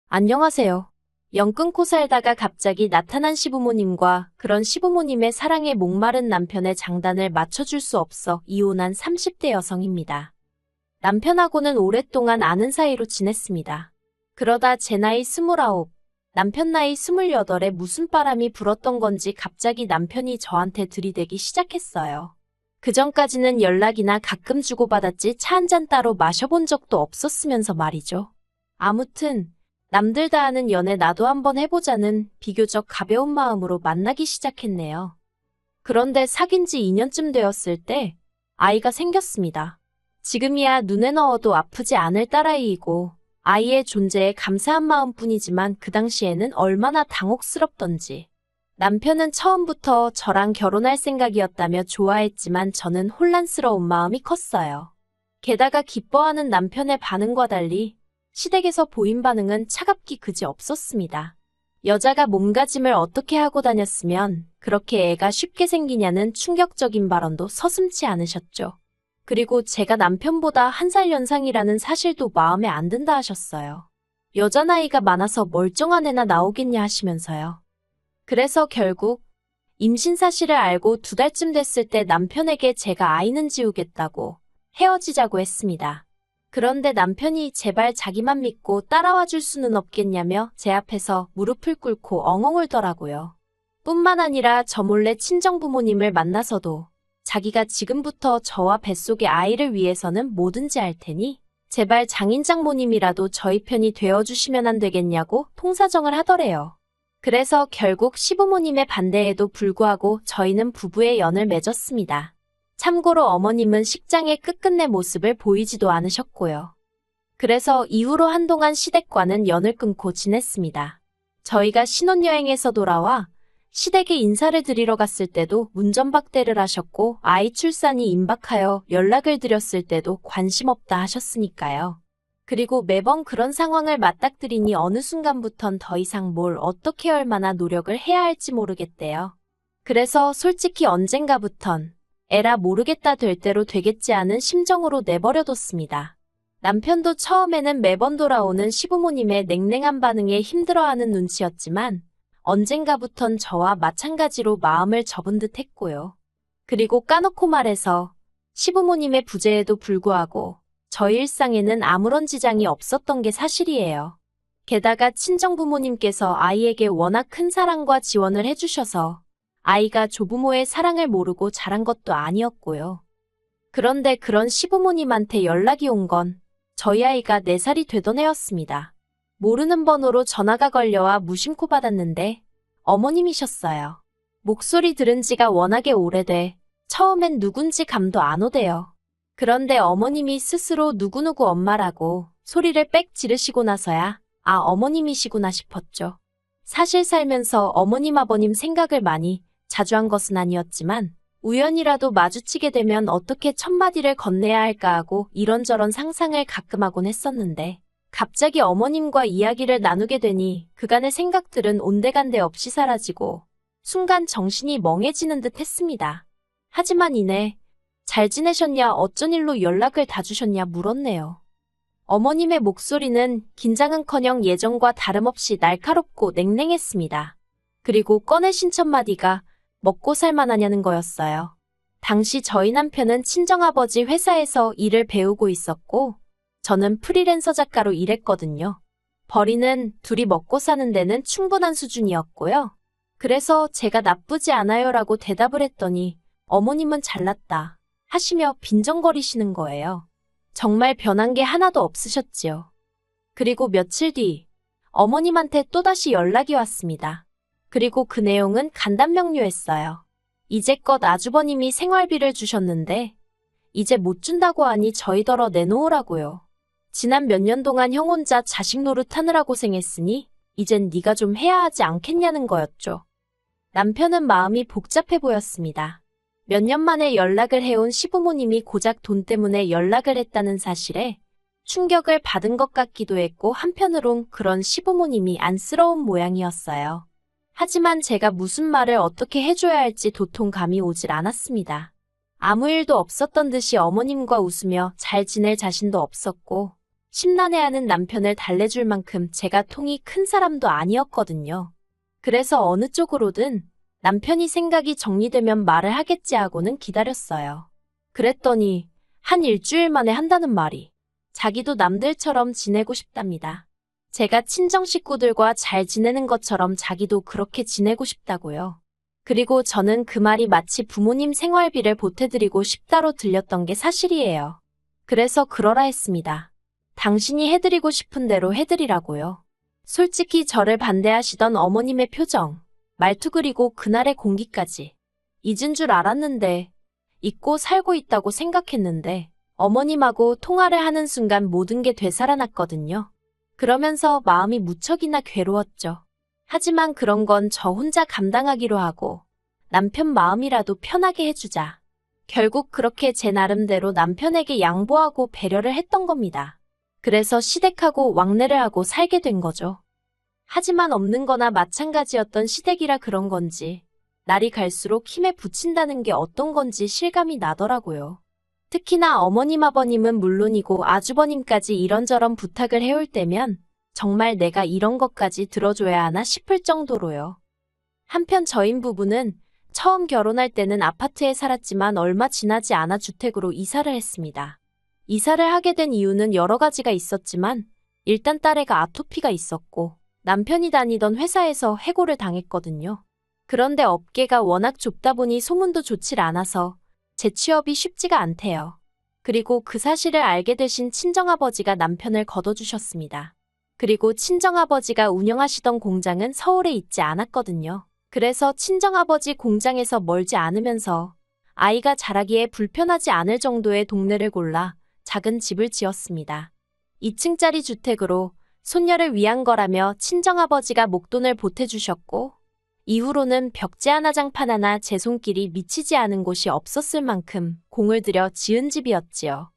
안녕하세요. 연 끊고 살다가 갑자기 나타난 시부모님과 그런 시부모님의 사랑에 목마른 남편의 장단을 맞춰줄 수 없어 이혼한 30대 여성입니다. 남편하고는 오랫동안 아는 사이로 지냈습니다. 그러다 제 나이 29, 남편 나이 28에 무슨 바람이 불었던 건지 갑자기 남편이 저한테 들이대기 시작했어요. 그전까지는 연락이나 가끔 주고받았지 차 한 잔 따로 마셔본 적도 없었으면서 말이죠. 아무튼 남들 다 하는 연애 나도 한번 해보자는 비교적 가벼운 마음으로 만나기 시작했네요. 그런데 사귄 지 2년쯤 되었을 때 아이가 생겼습니다. 지금이야 눈에 넣어도 아프지 않을 딸아이이고 아이의 존재에 감사한 마음뿐이지만 그 당시에는 얼마나 당혹스럽던지. 남편은 처음부터 저랑 결혼할 생각이었다며 좋아했지만 저는 혼란스러운 마음이 컸어요. 게다가 기뻐하는 남편의 반응과 달리 시댁에서 보인 반응은 차갑기 그지 없었습니다. 여자가 몸가짐을 어떻게 하고 다녔으면 그렇게 애가 쉽게 생기냐는 충격적인 발언도 서슴지 않으셨죠. 그리고 제가 남편보다 1살 연상이라는 사실도 마음에 안 든다 하셨어요. 여자 나이가 많아서 멀쩡한 애나 나오겠냐 하시면서요. 그래서 결국 임신 사실을 알고 2달쯤 됐을 때 남편에게 제가 아이는 지우겠다고 헤어지자고 했습니다. 그런데 남편이 제발 자기만 믿고 따라와 줄 수는 없겠냐며 제 앞에서 무릎을 꿇고 엉엉 울더라고요. 뿐만 아니라 저 몰래 친정부모님을 만나서도 자기가 지금부터 저와 뱃속의 아이를 위해서는 뭐든지 할 테니 제발 장인장모님이라도 저희 편이 되어주시면 안 되겠냐고 통사정을 하더래요. 그래서 결국 시부모님의 반대에도 불구하고 저희는 부부의 연을 맺었습니다. 참고로 어머님은 식장의 끝끝내 모습을 보이지도 않으셨고요. 그래서 이후로 한동안 시댁과는 연을 끊고 지냈습니다. 저희가 신혼여행에서 돌아와 시댁에 인사를 드리러 갔을 때도 문전박대를 하셨고 아이 출산이 임박하여 연락을 드렸을 때도 관심 없다 하셨으니까요. 그리고 매번 그런 상황을 맞닥뜨리니 어느 순간부턴 더 이상 뭘 어떻게 얼마나 노력을 해야 할지 모르겠대요. 그래서 솔직히 언젠가부턴 에라 모르겠다 될 대로 되겠지 않은 심정으로 내버려뒀습니다. 남편도 처음에는 매번 돌아오는 시부모님의 냉랭한 반응에 힘들어하는 눈치였지만 언젠가부턴 저와 마찬가지로 마음을 접은 듯 했고요. 그리고 까놓고 말해서 시부모님의 부재에도 불구하고 저희 일상에는 아무런 지장이 없었던 게 사실이에요. 게다가 친정부모님께서 아이에게 워낙 큰 사랑과 지원을 해주셔서 아이가 조부모의 사랑을 모르고 자란 것도 아니었고요. 그런데 그런 시부모님한테 연락이 온 건 저희 아이가 4살이 되던 해였습니다. 모르는 번호로 전화가 걸려와 무심코 받았는데 어머님이셨어요. 목소리 들은 지가 워낙에 오래돼 처음엔 누군지 감도 안 오대요. 그런데 어머님이 스스로 누구누구 엄마라고 소리를 빽 지르시고 나서야 아 어머님이시구나 싶었죠. 사실 살면서 어머님 아버님 생각을 많이 자주 한 것은 아니었지만 우연이라도 마주치게 되면 어떻게 첫마디를 건네야 할까 하고 이런저런 상상을 가끔 하곤 했었는데 갑자기 어머님과 이야기를 나누게 되니 그간의 생각들은 온데간데 없이 사라지고 순간 정신이 멍해지는 듯 했습니다. 하지만 이내 잘 지내셨냐 어쩐 일로 연락을 다 주셨냐 물었네요. 어머님의 목소리는 긴장은커녕 예전과 다름없이 날카롭고 냉랭했습니다. 그리고 꺼내신 첫마디가 먹고 살만하냐는 거였어요. 당시 저희 남편은 친정아버지 회사에서 일을 배우고 있었고 저는 프리랜서 작가로 일했거든요. 벌이는 둘이 먹고 사는 데는 충분한 수준이었고요. 그래서 제가 나쁘지 않아요라고 대답을 했더니 어머님은 잘났다 하시며 빈정거리시는 거예요. 정말 변한 게 하나도 없으셨지요. 그리고 며칠 뒤 어머님한테 또다시 연락이 왔습니다. 그리고 그 내용은 간단명료했어요. 이제껏 아주버님이 생활비를 주셨는데 이제 못 준다고 하니 저희더러 내놓으라고요. 지난 몇 년 동안 형 혼자 자식 노릇하느라 고생했으니 이젠 네가 좀 해야 하지 않겠냐는 거였죠. 남편은 마음이 복잡해 보였습니다. 몇 년 만에 연락을 해온 시부모님이 고작 돈 때문에 연락을 했다는 사실에 충격을 받은 것 같기도 했고 한편으론 그런 시부모님이 안쓰러운 모양이었어요. 하지만 제가 무슨 말을 어떻게 해줘야 할지 도통 감이 오질 않았습니다. 아무 일도 없었던 듯이 어머님과 웃으며 잘 지낼 자신도 없었고 심란해하는 남편을 달래줄 만큼 제가 통이 큰 사람도 아니었거든요. 그래서 어느 쪽으로든 남편이 생각이 정리되면 말을 하겠지 하고는 기다렸어요. 그랬더니 한 일주일 만에 한다는 말이 자기도 남들처럼 지내고 싶답니다. 제가 친정 식구들과 잘 지내는 것처럼 자기도 그렇게 지내고 싶다고요. 그리고 저는 그 말이 마치 부모님 생활비를 보태드리고 싶다로 들렸던 게 사실이에요. 그래서 그러라 했습니다. 당신이 해드리고 싶은 대로 해드리라고요. 솔직히 저를 반대하시던 어머님의 표정, 말투 그리고 그날의 공기까지 잊은 줄 알았는데, 잊고 살고 있다고 생각했는데 어머님하고 통화를 하는 순간 모든 게 되살아났거든요. 그러면서 마음이 무척이나 괴로웠죠. 하지만 그런 건 저 혼자 감당하기로 하고 남편 마음이라도 편하게 해주자. 결국 그렇게 제 나름대로 남편에게 양보하고 배려를 했던 겁니다. 그래서 시댁하고 왕래를 하고 살게 된 거죠. 하지만 없는 거나 마찬가지였던 시댁이라 그런 건지 날이 갈수록 힘에 부친다는 게 어떤 건지 실감이 나더라고요. 특히나 어머님 아버님은 물론이고 아주버님까지 이런저런 부탁을 해올 때면 정말 내가 이런 것까지 들어줘야 하나 싶을 정도로요. 한편 저희 부부는 처음 결혼할 때는 아파트에 살았지만 얼마 지나지 않아 주택으로 이사를 했습니다. 이사를 하게 된 이유는 여러 가지가 있었지만 일단 딸애가 아토피가 있었고 남편이 다니던 회사에서 해고를 당했거든요. 그런데 업계가 워낙 좁다 보니 소문도 좋질 않아서 재취업이 쉽지가 않대요. 그리고 그 사실을 알게 되신 친정아버지가 남편을 거둬주셨습니다. 그리고 친정아버지가 운영하시던 공장은 서울에 있지 않았거든요. 그래서 친정아버지 공장에서 멀지 않으면서 아이가 자라기에 불편하지 않을 정도의 동네를 골라 작은 집을 지었습니다. 2층짜리 주택으로 손녀를 위한 거라며 친정아버지가 목돈을 보태주셨고 이후로는 벽지 하나 장판 하나 제 손길이 미치지 않은 곳이 없었을 만큼 공을 들여 지은 집이었지요.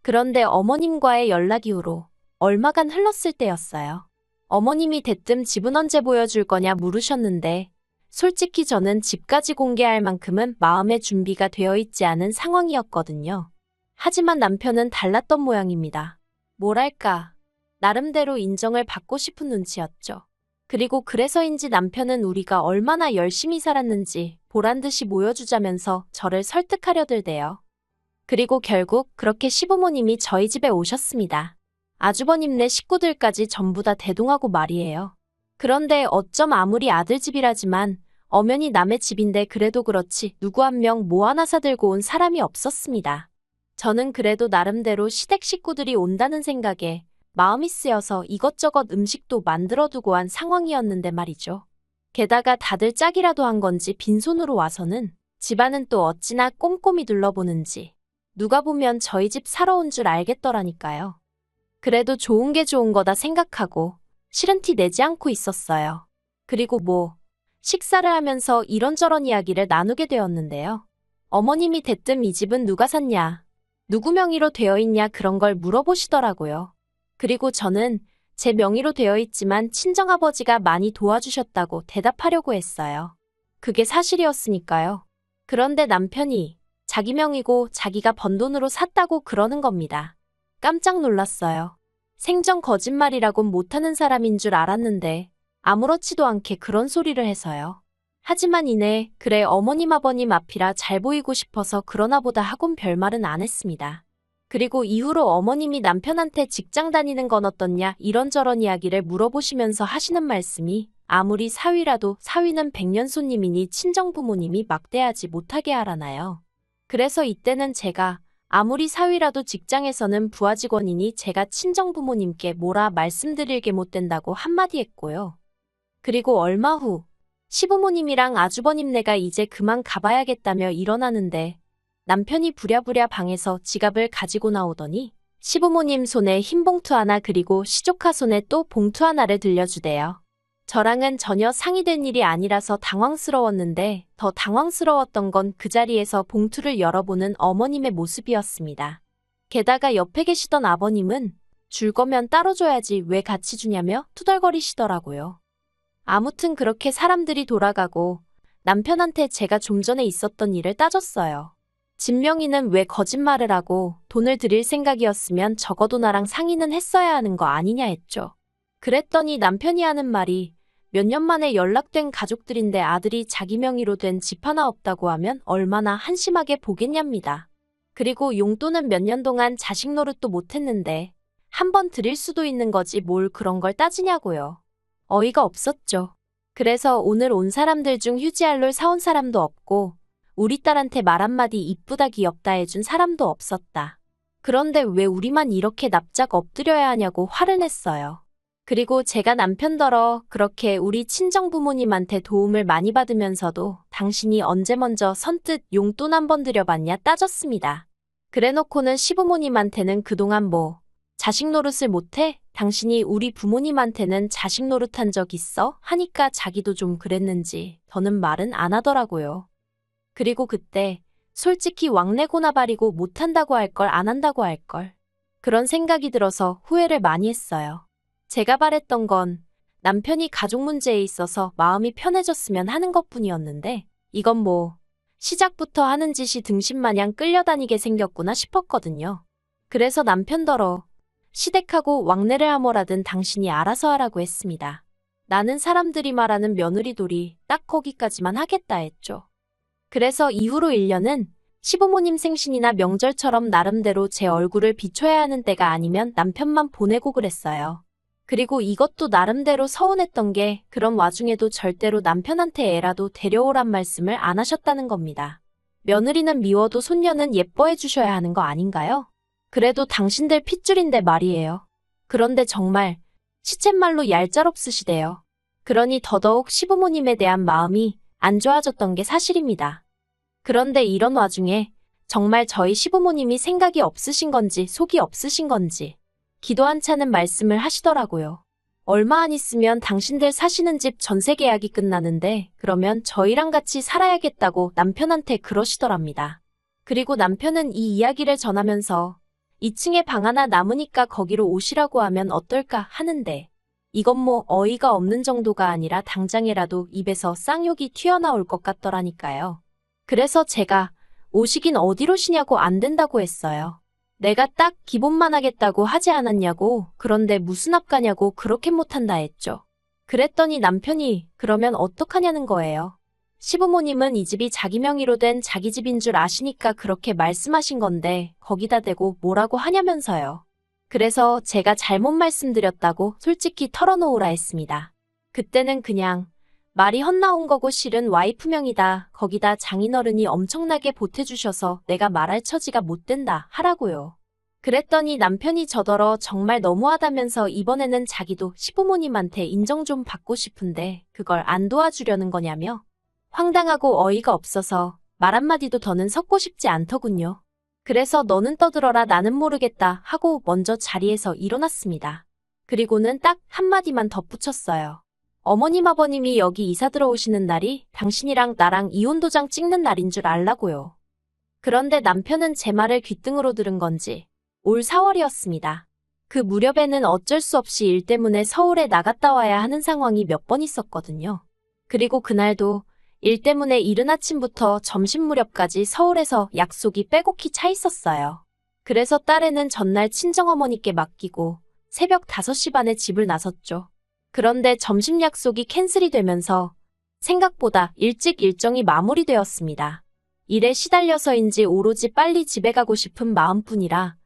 그런데 어머님과의 연락 이후로 얼마간 흘렀을 때였어요. 어머님이 대뜸 집은 언제 보여줄 거냐 물으셨는데 솔직히 저는 집까지 공개할 만큼은 마음의 준비가 되어 있지 않은 상황이었거든요. 하지만 남편은 달랐던 모양입니다. 뭐랄까, 나름대로 인정을 받고 싶은 눈치였죠. 그리고 그래서인지 남편은 우리가 얼마나 열심히 살았는지 보란듯이 보여주자면서 저를 설득하려 들대요. 그리고 결국 그렇게 시부모님이 저희 집에 오셨습니다. 아주버님네 식구들까지 전부 다 대동하고 말이에요. 그런데 어쩜 아무리 아들 집이라지만 엄연히 남의 집인데 그래도 그렇지 누구 한 명 뭐 하나 사들고 온 사람이 없었습니다. 저는 그래도 나름대로 시댁 식구들이 온다는 생각에 마음이 쓰여서 이것저것 음식도 만들어두고 한 상황이었는데 말이죠. 게다가 다들 짝이라도 한 건지 빈손으로 와서는 집안은 또 어찌나 꼼꼼히 둘러보는지 누가 보면 저희 집 사러 온 줄 알겠더라니까요. 그래도 좋은 게 좋은 거다 생각하고 싫은 티 내지 않고 있었어요. 그리고 식사를 하면서 이런저런 이야기를 나누게 되었는데요. 어머님이 대뜸 이 집은 누가 샀냐, 누구 명의로 되어 있냐 그런 걸 물어보시더라고요. 그리고 저는 제 명의로 되어 있지만 친정아버지가 많이 도와주셨다고 대답하려고 했어요. 그게 사실이었으니까요. 그런데 남편이 자기 명의고 자기가 번 돈으로 샀다고 그러는 겁니다. 깜짝 놀랐어요. 생전 거짓말이라곤 못하는 사람인 줄 알았는데 아무렇지도 않게 그런 소리를 해서요. 하지만 이내 그래 어머님 아버님 앞이라 잘 보이고 싶어서 그러나 보다 하곤 별말은 안 했습니다. 그리고 이후로 어머님이 남편한테 직장 다니는 건 어떻냐 이런저런 이야기를 물어보시면서 하시는 말씀이 아무리 사위라도 사위는 백년손님이니 친정부모님이 막대하지 못하게 하라나요. 그래서 이때는 제가 아무리 사위라도 직장에서는 부하 직원이니 제가 친정부모님께 뭐라 말씀드릴 게 못 된다고 한마디 했고요. 그리고 얼마 후 시부모님이랑 아주버님네가 이제 그만 가봐야겠다며 일어나는데 남편이 부랴부랴 방에서 지갑을 가지고 나오더니 시부모님 손에 흰 봉투 하나 그리고 시조카 손에 또 봉투 하나를 들려주대요. 저랑은 전혀 상의된 일이 아니라서 당황스러웠는데 더 당황스러웠던 건 그 자리에서 봉투를 열어보는 어머님의 모습이었습니다. 게다가 옆에 계시던 아버님은 줄 거면 따로 줘야지 왜 같이 주냐며 투덜거리시더라고요. 아무튼 그렇게 사람들이 돌아가고 남편한테 제가 좀 전에 있었던 일을 따졌어요. 진명이는 왜 거짓말을 하고 돈을 드릴 생각이었으면 적어도 나랑 상의는 했어야 하는 거 아니냐 했죠. 그랬더니 남편이 하는 말이 몇 년 만에 연락된 가족들인데 아들이 자기 명의로 된 집 하나 없다고 하면 얼마나 한심하게 보겠냐입니다. 그리고 용돈은 몇 년 동안 자식 노릇도 못했는데 한 번 드릴 수도 있는 거지 뭘 그런 걸 따지냐고요. 어이가 없었죠. 그래서 오늘 온 사람들 중 휴지알롤 사온 사람도 없고 우리 딸한테 말 한마디 이쁘다 귀엽다 해준 사람도 없었다. 그런데 왜 우리만 이렇게 납작 엎드려야 하냐고 화를 냈어요. 그리고 제가 남편더러 그렇게 우리 친정부모님한테 도움을 많이 받으면서도 당신이 언제 먼저 선뜻 용돈 한 번 드려봤냐 따졌습니다. 그래놓고는 시부모님한테는 그동안 뭐 자식 노릇을 못해? 당신이 우리 부모님한테는 자식 노릇한 적 있어? 하니까 자기도 좀 그랬는지 더는 말은 안 하더라고요. 그리고 그때 솔직히 왕래고나 바리고 못한다고 할 걸 안 한다고 할 걸. 그런 생각이 들어서 후회를 많이 했어요. 제가 바랬던 건 남편이 가족 문제에 있어서 마음이 편해졌으면 하는 것뿐이었는데 이건 뭐 시작부터 하는 짓이 등신마냥 끌려다니게 생겼구나 싶었거든요. 그래서 남편더러 시댁하고 왕래를 하뭐라든 당신이 알아서 하라고 했습니다. 나는 사람들이 말하는 며느리돌이 딱 거기까지만 하겠다 했죠. 그래서 이후로 1년은 시부모님 생신이나 명절처럼 나름대로 제 얼굴을 비춰야 하는 때가 아니면 남편만 보내고 그랬어요. 그리고 이것도 나름대로 서운했던 게 그런 와중에도 절대로 남편한테 애라도 데려오란 말씀을 안 하셨다는 겁니다. 며느리는 미워도 손녀는 예뻐해 주셔야 하는 거 아닌가요? 그래도 당신들 핏줄인데 말이에요. 그런데 정말 시쳇말로 얄짤없으시대요. 그러니 더더욱 시부모님에 대한 마음이 안 좋아졌던 게 사실입니다. 그런데 이런 와중에 정말 저희 시부모님이 생각이 없으신 건지 속이 없으신 건지 기도 한 차는 말씀을 하시더라고요. 얼마 안 있으면 당신들 사시는 집 전세 계약이 끝나는데 그러면 저희랑 같이 살아야겠다고 남편한테 그러시더랍니다. 그리고 남편은 이 이야기를 전하면서 2층에 방 하나 남으니까 거기로 오시라고 하면 어떨까 하는데 이건 뭐 어이가 없는 정도가 아니라 당장이라도 입에서 쌍욕이 튀어나올 것 같더라니까요. 그래서 제가 오시긴 어디로 쉬냐고 안 된다고 했어요. 내가 딱 기본만 하겠다고 하지 않았냐고, 그런데 무슨 합가냐고 그렇게 못한다 했죠. 그랬더니 남편이 그러면 어떡하냐는 거예요. 시부모님은 이 집이 자기 명의로 된 자기 집인 줄 아시니까 그렇게 말씀하신 건데 거기다 대고 뭐라고 하냐면서요. 그래서 제가 잘못 말씀드렸다고 솔직히 털어놓으라 했습니다. 그때는 그냥 말이 헛나온 거고 실은 와이프 명이다. 거기다 장인어른이 엄청나게 보태주셔서 내가 말할 처지가 못 된다 하라고요. 그랬더니 남편이 저더러 정말 너무하다면서 이번에는 자기도 시부모님한테 인정 좀 받고 싶은데 그걸 안 도와주려는 거냐며 황당하고 어이가 없어서 말 한마디도 더는 섞고 싶지 않더군요. 그래서 너는 떠들어라 나는 모르겠다 하고 먼저 자리에서 일어났습니다. 그리고는 딱 한마디만 덧붙였어요. 어머님 아버님이 여기 이사 들어오시는 날이 당신이랑 나랑 이혼도장 찍는 날인 줄 알라고요. 그런데 남편은 제 말을 귓등으로 들은 건지 올 4월이었습니다. 그 무렵에는 어쩔 수 없이 일 때문에 서울에 나갔다 와야 하는 상황이 몇 번 있었거든요. 그리고 그날도 일 때문에 이른 아침부터 점심 무렵까지 서울에서 약속이 빼곡히 차 있었어요. 그래서 딸애는 전날 친정어머니께 맡기고 새벽 5시 반에 집을 나섰죠. 그런데 점심 약속이 캔슬이 되면서 생각보다 일찍 일정이 마무리되었습니다. 일에 시달려서인지 오로지 빨리 집에 가고 싶은 마음뿐이라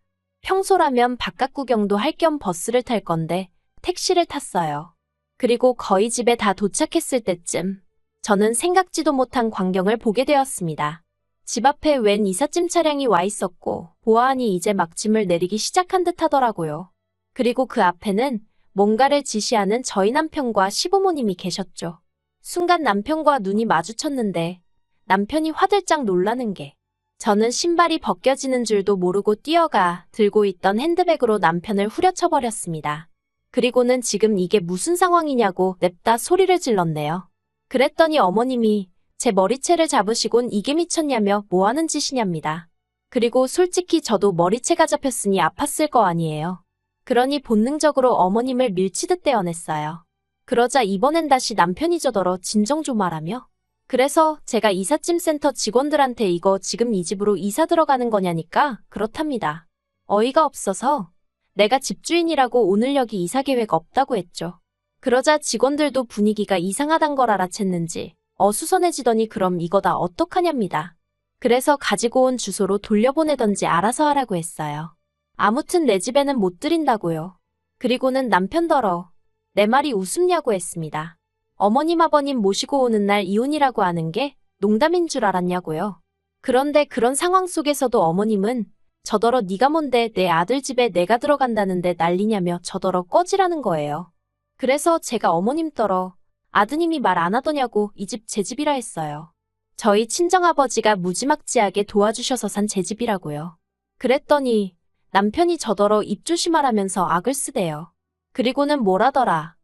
평소라면 바깥 구경도 할 겸 버스를 탈 건데 택시를 탔어요. 그리고 거의 집에 다 도착했을 때쯤 저는 생각지도 못한 광경을 보게 되었습니다. 집 앞에 웬 이삿짐 차량이 와 있었고 보아하니 이제 막 짐을 내리기 시작한 듯 하더라고요. 그리고 그 앞에는 뭔가를 지시하는 저희 남편과 시부모님이 계셨죠. 순간 남편과 눈이 마주쳤는데 남편이 화들짝 놀라는 게 저는 신발이 벗겨지는 줄도 모르고 뛰어가 들고 있던 핸드백으로 남편을 후려쳐버렸습니다. 그리고는 지금 이게 무슨 상황이냐고 냅다 소리를 질렀네요. 그랬더니 어머님이 제 머리채를 잡으시곤 이게 미쳤냐며 뭐하는 짓이냐입니다. 그리고 솔직히 저도 머리채가 잡혔으니 아팠을 거 아니에요. 그러니 본능적으로 어머님을 밀치듯 떼어냈어요. 그러자 이번엔 다시 남편이 저더러 진정 좀 하라며 그래서 제가 이삿짐센터 직원들한테 이거 지금 이 집으로 이사 들어가는 거냐니까 그렇답니다. 어이가 없어서 내가 집주인이라고 오늘 여기 이사 계획 없다고 했죠. 그러자 직원들도 분위기가 이상하단 걸 알아챘는지 어수선해지더니 그럼 이거 다 어떡하냐입니다. 그래서 가지고 온 주소로 돌려보내던지 알아서 하라고 했어요. 아무튼 내 집에는 못 들인다고요. 그리고는 남편더러 내 말이 웃음냐고 했습니다. 어머님 아버님 모시고 오는 날 이혼이라고 하는 게 농담인 줄 알았냐고요. 그런데 그런 상황 속에서도 어머님은 저더러 네가 뭔데 내 아들 집에 내가 들어간다는데 난리냐며 저더러 꺼지라는 거예요. 그래서 제가 어머님더러 아드님이 말 안 하더냐고 이 집 제 집이라 했어요. 저희 친정아버지가 무지막지하게 도와주셔서 산 제 집이라고요. 그랬더니 남편이 저더러 입 조심하라면서 악을 쓰대요. 그리고는 뭐라더라.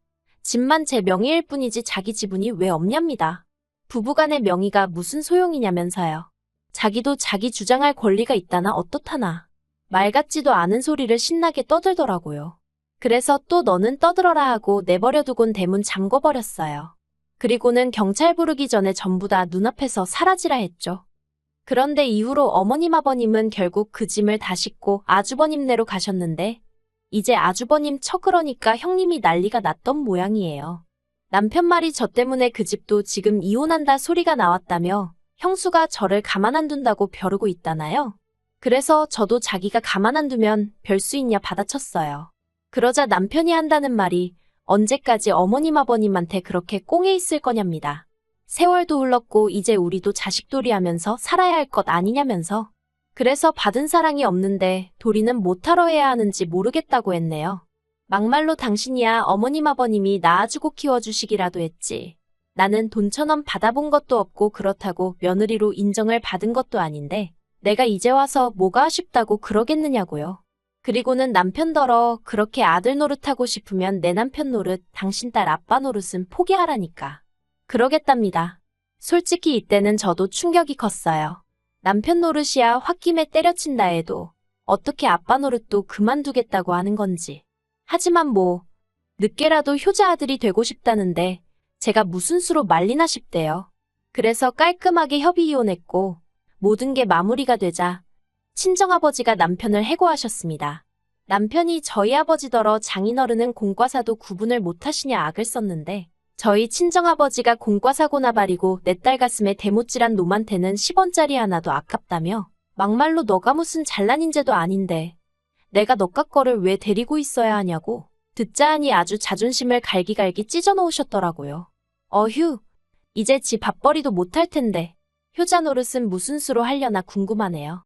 집만 제 명의일 뿐이지 자기 지분이 왜 없냐입니다. 부부간의 명의가 무슨 소용이냐면서요. 자기도 자기 주장할 권리가 있다나 어떻다나. 말 같지도 않은 소리를 신나게 떠들더라고요. 그래서 또 너는 떠들어라 하고 내버려두곤 대문 잠궈버렸어요. 그리고는 경찰 부르기 전에 전부 다 눈앞에서 사라지라 했죠. 그런데 이후로 어머님 아버님은 결국 그 짐을 다 싣고 아주버님네로 가셨는데 이제 아주버님 처 그러니까 형님이 난리가 났던 모양이에요. 남편 말이 저 때문에 그 집도 지금 이혼한다 소리가 나왔다며 형수가 저를 가만 안 둔다고 벼르고 있다나요? 그래서 저도 자기가 가만 안 두면 별 수 있냐 받아쳤어요. 그러자 남편이 한다는 말이 언제까지 어머님 아버님한테 그렇게 꽁에 있을 거냐입니다. 세월도 흘렀고 이제 우리도 자식돌이 하면서 살아야 할 것 아니냐면서. 그래서 받은 사랑이 없는데 도리는 못하러 해야 하는지 모르겠다고 했네요. 막말로 당신이야 어머님 아버님이 낳아주고 키워주시기라도 했지. 나는 돈 1,000원 받아본 것도 없고 그렇다고 며느리로 인정을 받은 것도 아닌데 내가 이제 와서 뭐가 아쉽다고 그러겠느냐고요. 그리고는 남편더러 그렇게 아들 노릇하고 싶으면 내 남편 노릇, 당신 딸 아빠 노릇은 포기하라니까. 그러겠답니다. 솔직히 이때는 저도 충격이 컸어요. 남편 노릇이야 홧김에 때려친다 해도 어떻게 아빠 노릇도 그만두겠다고 하는 건지. 하지만 뭐 늦게라도 효자 아들이 되고 싶다는데 제가 무슨 수로 말리나 싶대요. 그래서 깔끔하게 협의 이혼했고 모든 게 마무리가 되자 친정아버지가 남편을 해고하셨습니다. 남편이 저희 아버지더러 장인어른은 공과사도 구분을 못하시냐 악을 썼는데 저희 친정아버지가 공과사고나 바리고 내 딸 가슴에 대못질한 놈한테는 10원짜리 하나도 아깝다며 막말로 너가 무슨 잘난 인재도 아닌데 내가 너깟 거를 왜 데리고 있어야 하냐고 듣자 하니 아주 자존심을 갈기갈기 찢어놓으셨더라고요. 어휴, 이제 지 밥벌이도 못할 텐데 효자 노릇은 무슨 수로 하려나 궁금하네요.